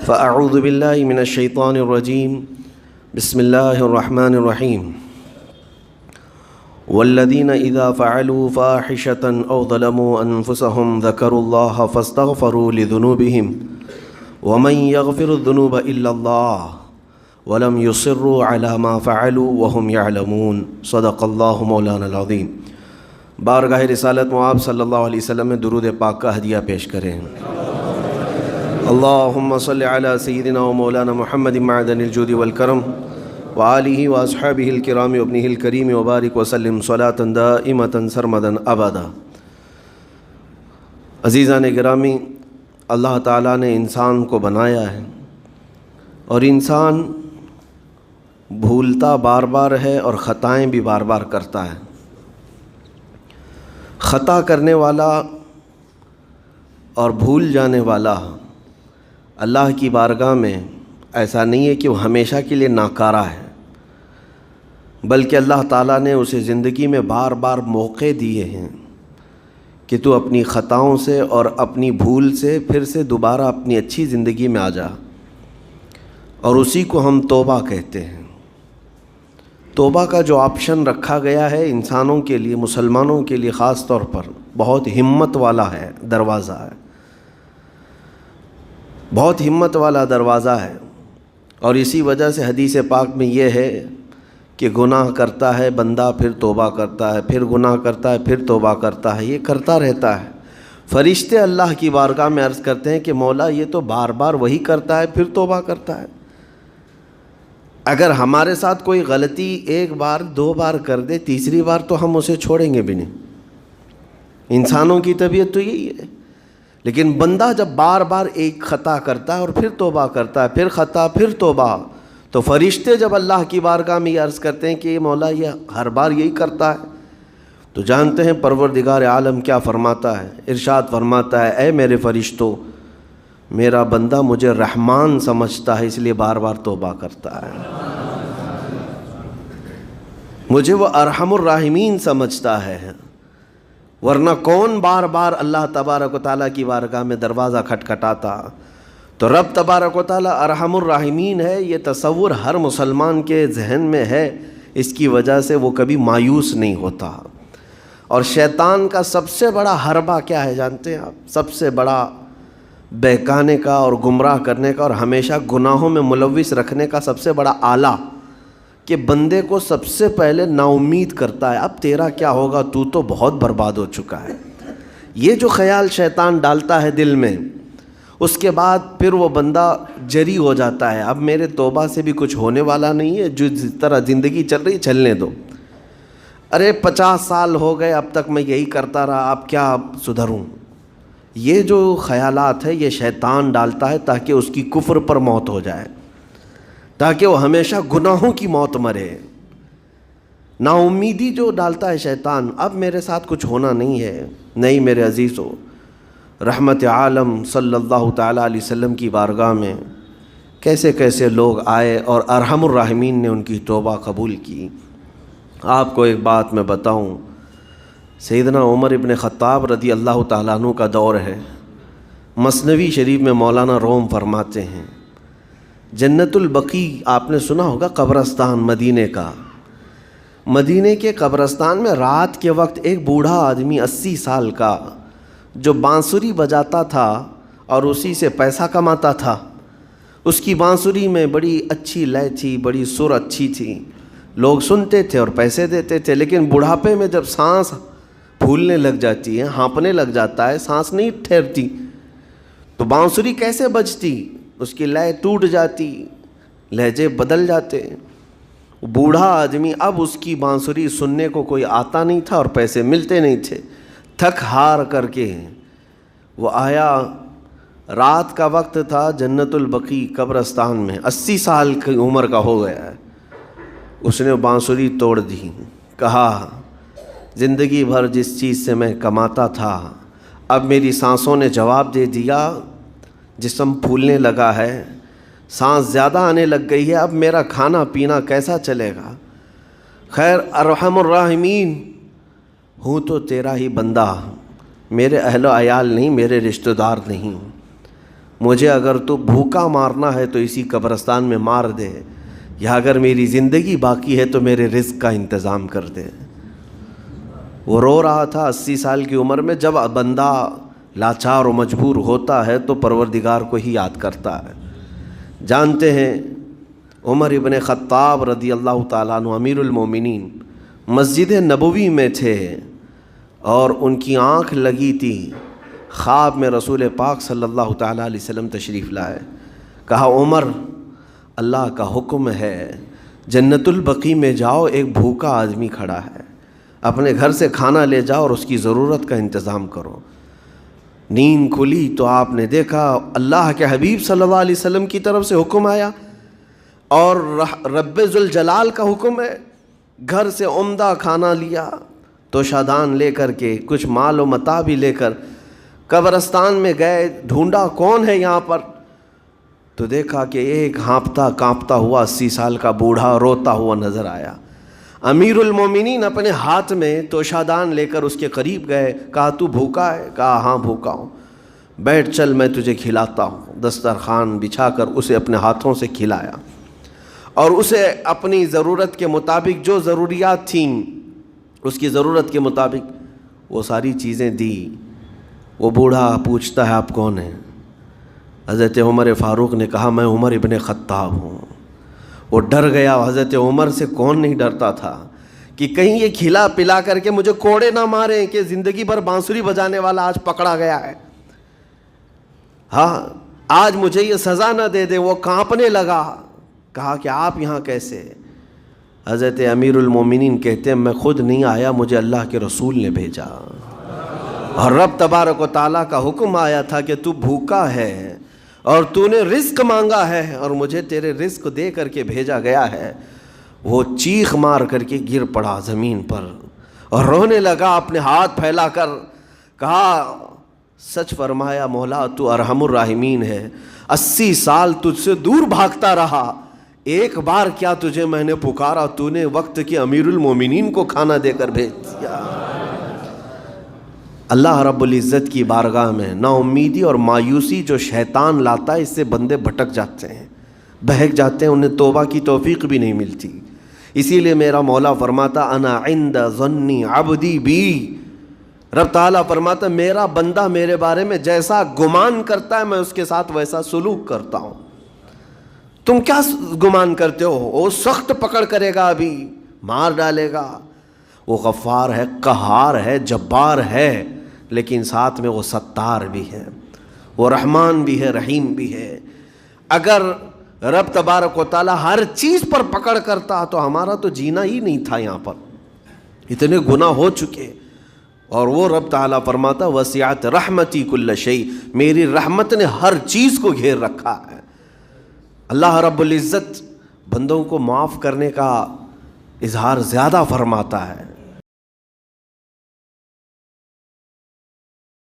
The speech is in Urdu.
فأعوذ باللہ من الشیطان الرجیم بسم اللہ الرحمن الرحیم والذین اذا فعلوا فاحشة او ظلموا انفسهم ذکروا اللہ فاستغفروا لذنوبهم ومن یغفر الذنوب الا اللہ ولم یصروا علی ما فعلوا وهم یعلمون صدق اللہ مولانا العظیم۔ بارگاہ رسالت مآب صلی اللہ علیہ وسلم میں درود پاک کا ہدیہ پیش کریں۔ اللہم صلی علی سیدنا و مولانا محمد معدن الجود والکرم وآلہ واصحابہ الکرام وابنہ الکریم وبارک وسلم صلاة دائمة سرمدا ابدا۔ عزیزان گرامی، اللہ تعالیٰ نے انسان کو بنایا ہے اور انسان بھولتا بار بار ہے اور خطائیں بھی بار بار کرتا ہے۔ خطا کرنے والا اور بھول جانے والا اللہ کی بارگاہ میں ایسا نہیں ہے کہ وہ ہمیشہ کے لیے ناکارہ ہے، بلکہ اللہ تعالیٰ نے اسے زندگی میں بار بار موقع دیے ہیں کہ تو اپنی خطاؤں سے اور اپنی بھول سے پھر سے دوبارہ اپنی اچھی زندگی میں آ جا، اور اسی کو ہم توبہ کہتے ہیں۔ توبہ کا جو آپشن رکھا گیا ہے انسانوں کے لیے، مسلمانوں کے لیے خاص طور پر، بہت ہمت والا ہے دروازہ ہے، بہت ہمت والا دروازہ ہے۔ اور اسی وجہ سے حدیث پاک میں یہ ہے کہ گناہ کرتا ہے بندہ، پھر توبہ کرتا ہے، پھر گناہ کرتا ہے، پھر توبہ کرتا ہے، یہ کرتا رہتا ہے۔ فرشتے اللہ کی بارگاہ میں عرض کرتے ہیں کہ مولا یہ تو بار بار وہی کرتا ہے، پھر توبہ کرتا ہے۔ اگر ہمارے ساتھ کوئی غلطی ایک بار دو بار کر دے، تیسری بار تو ہم اسے چھوڑیں گے بھی نہیں۔ انسانوں کی طبیعت تو یہی ہے، لیکن بندہ جب بار بار ایک خطا کرتا ہے اور پھر توبہ کرتا ہے، پھر خطا پھر توبہ، تو فرشتے جب اللہ کی بارگاہ میں یہ عرض کرتے ہیں کہ یہ مولا یہ ہر بار یہی کرتا ہے، تو جانتے ہیں پروردگار عالم کیا فرماتا ہے، ارشاد فرماتا ہے اے میرے فرشتوں، میرا بندہ مجھے رحمان سمجھتا ہے اس لیے بار بار توبہ کرتا ہے، مجھے وہ ارحم الراحمین سمجھتا ہے، ورنہ کون بار بار اللہ تبارک و تعالیٰ کی بارگاہ میں دروازہ کھٹکھٹاتا۔ تو رب تبارک و تعالیٰ ارحم الراحمین ہے، یہ تصور ہر مسلمان کے ذہن میں ہے، اس کی وجہ سے وہ کبھی مایوس نہیں ہوتا۔ اور شیطان کا سب سے بڑا حربہ کیا ہے جانتے ہیں آپ؟ سب سے بڑا بہکانے کا اور گمراہ کرنے کا اور ہمیشہ گناہوں میں ملوث رکھنے کا سب سے بڑا آلہ کہ بندے کو سب سے پہلے نا امید کرتا ہے، اب تیرا کیا ہوگا، تو تو بہت برباد ہو چکا ہے۔ یہ جو خیال شیطان ڈالتا ہے دل میں، اس کے بعد پھر وہ بندہ جری ہو جاتا ہے، اب میرے توبہ سے بھی کچھ ہونے والا نہیں ہے، جو جس طرح زندگی چل رہی چلنے دو، ارے 50 سال ہو گئے اب تک میں یہی کرتا رہا، اب کیا سدھروں۔ یہ جو خیالات ہے یہ شیطان ڈالتا ہے تاکہ اس کی کفر پر موت ہو جائے، تاکہ وہ ہمیشہ گناہوں کی موت مرے۔ نا امیدی جو ڈالتا ہے شیطان، اب میرے ساتھ کچھ ہونا نہیں ہے۔ نہیں میرے عزیزو، رحمت عالم صلی اللہ تعالیٰ علیہ وسلم کی بارگاہ میں کیسے کیسے لوگ آئے اور ارحم الراحمین نے ان کی توبہ قبول کی۔ آپ کو ایک بات میں بتاؤں، سیدنا عمر ابن خطاب رضی اللہ تعالیٰ عنہ کا دور ہے، مثنوی شریف میں مولانا روم فرماتے ہیں جنت البقیع آپ نے سنا ہوگا، قبرستان مدینے کا، مدینے کے قبرستان میں رات کے وقت ایک بوڑھا آدمی 80 سال کا جو بانسری بجاتا تھا اور اسی سے پیسہ کماتا تھا، اس کی بانسری میں بڑی اچھی لے تھی، بڑی سر اچھی تھی، لوگ سنتے تھے اور پیسے دیتے تھے، لیکن بڑھاپے میں جب سانس پھولنے لگ جاتی ہے، ہانپنے لگ جاتا ہے، سانس نہیں ٹھہرتی، تو بانسری کیسے بجتی، اس کی لے ٹوٹ جاتی، لہجے بدل جاتے۔ بوڑھا آدمی اب اس کی بانسری سننے کو کوئی آتا نہیں تھا اور پیسے ملتے نہیں تھے، تھک ہار کر کے وہ آیا، رات کا وقت تھا، جنت البقیع قبرستان میں، 80 سال کی عمر کا ہو گیا ہے، اس نے بانسری توڑ دی، کہا زندگی بھر جس چیز سے میں کماتا تھا اب میری سانسوں نے جواب دے دیا، جسم پھولنے لگا ہے، سانس زیادہ آنے لگ گئی ہے، اب میرا کھانا پینا کیسا چلے گا؟ خیر ارحم الراحمین ہوں تو تیرا ہی بندہ، میرے اہل و عیال نہیں، میرے رشتہ دار نہیں، مجھے اگر تو بھوکا مارنا ہے تو اسی قبرستان میں مار دے، یا اگر میری زندگی باقی ہے تو میرے رزق کا انتظام کر دے۔ وہ رو رہا تھا 80 سال کی عمر میں۔ جب بندہ لاچار و مجبور ہوتا ہے تو پروردگار کو ہی یاد کرتا ہے۔ جانتے ہیں عمر ابن خطاب رضی اللہ تعالیٰ عنہ امیر المومنین مسجد نبوی میں تھے اور ان کی آنکھ لگی تھی، خواب میں رسول پاک صلی اللہ تعالیٰ علیہ وسلم تشریف لائے۔ کہا عمر، اللہ کا حکم ہے جنت البقیع میں جاؤ، ایک بھوکا آدمی کھڑا ہے، اپنے گھر سے کھانا لے جاؤ اور اس کی ضرورت کا انتظام کرو۔ نیند کھلی تو آپ نے دیکھا اللہ کے حبیب صلی اللہ علیہ وسلم کی طرف سے حکم آیا اور رب ذوالجلال کا حکم ہے۔ گھر سے عمدہ کھانا لیا، توشادان لے کر کے، کچھ مال و متاع بھی لے کر قبرستان میں گئے، ڈھونڈا کون ہے یہاں پر، تو دیکھا کہ ایک ہانپتا کانپتا ہوا 80 سال کا بوڑھا روتا ہوا نظر آیا۔ امیر المومنین اپنے ہاتھ میں توشادان لے کر اس کے قریب گئے، کہا تو بھوکا ہے؟ کہا ہاں بھوکا ہوں۔ بیٹھ چل میں تجھے کھلاتا ہوں۔ دسترخوان بچھا کر اسے اپنے ہاتھوں سے کھلایا اور اسے اپنی ضرورت کے مطابق جو ضروریات تھیں اس کی ضرورت کے مطابق وہ ساری چیزیں دی۔ وہ بوڑھا پوچھتا ہے آپ کون ہیں؟ حضرت عمر فاروق نے کہا میں عمر ابن خطاب ہوں۔ وہ ڈر گیا۔ حضرت عمر سے کون نہیں ڈرتا تھا کہ کہیں یہ کھلا پلا کر کے مجھے کوڑے نہ ماریں کہ زندگی بھر بانسری بجانے والا آج پکڑا گیا ہے، ہاں آج مجھے یہ سزا نہ دے دے۔ وہ کانپنے لگا۔ کہا کہ آپ یہاں کیسے؟ حضرت امیر المومنین کہتے ہیں میں خود نہیں آیا، مجھے اللہ کے رسول نے بھیجا، اور رب تبارک و تعالیٰ کا حکم آیا تھا کہ تو بھوکا ہے اور تو نے رزق مانگا ہے اور مجھے تیرے رزق دے کر کے بھیجا گیا ہے۔ وہ چیخ مار کر کے گر پڑا زمین پر اور رونے لگا، اپنے ہاتھ پھیلا کر کہا سچ فرمایا مولا تو ارحم الراحمین ہے، 80 سال تجھ سے دور بھاگتا رہا، ایک بار کیا تجھے میں نے پکارا، تو نے وقت کے امیر المومنین کو کھانا دے کر بھیج دیا۔ اللہ رب العزت کی بارگاہ میں نا امیدی اور مایوسی جو شیطان لاتا ہے، اس سے بندے بھٹک جاتے ہیں، بہک جاتے ہیں، انہیں توبہ کی توفیق بھی نہیں ملتی۔ اسی لیے میرا مولا فرماتا انا عند ظن عبدی بی، رب تعالیٰ فرماتا میرا بندہ میرے بارے میں جیسا گمان کرتا ہے میں اس کے ساتھ ویسا سلوک کرتا ہوں۔ تم کیا گمان کرتے ہو؟ وہ سخت پکڑ کرے گا، ابھی مار ڈالے گا۔ وہ غفار ہے، قہار ہے، جبار ہے، لیکن ساتھ میں وہ ستار بھی ہے، وہ رحمان بھی ہے، رحیم بھی ہے۔ اگر رب تبارک و تعالیٰ ہر چیز پر پکڑ کرتا تو ہمارا تو جینا ہی نہیں تھا یہاں پر، اتنے گناہ ہو چکے۔ اور وہ رب تعالیٰ فرماتا وسعت رحمتی کل شیء، میری رحمت نے ہر چیز کو گھیر رکھا ہے۔ اللہ رب العزت بندوں کو معاف کرنے کا اظہار زیادہ فرماتا ہے۔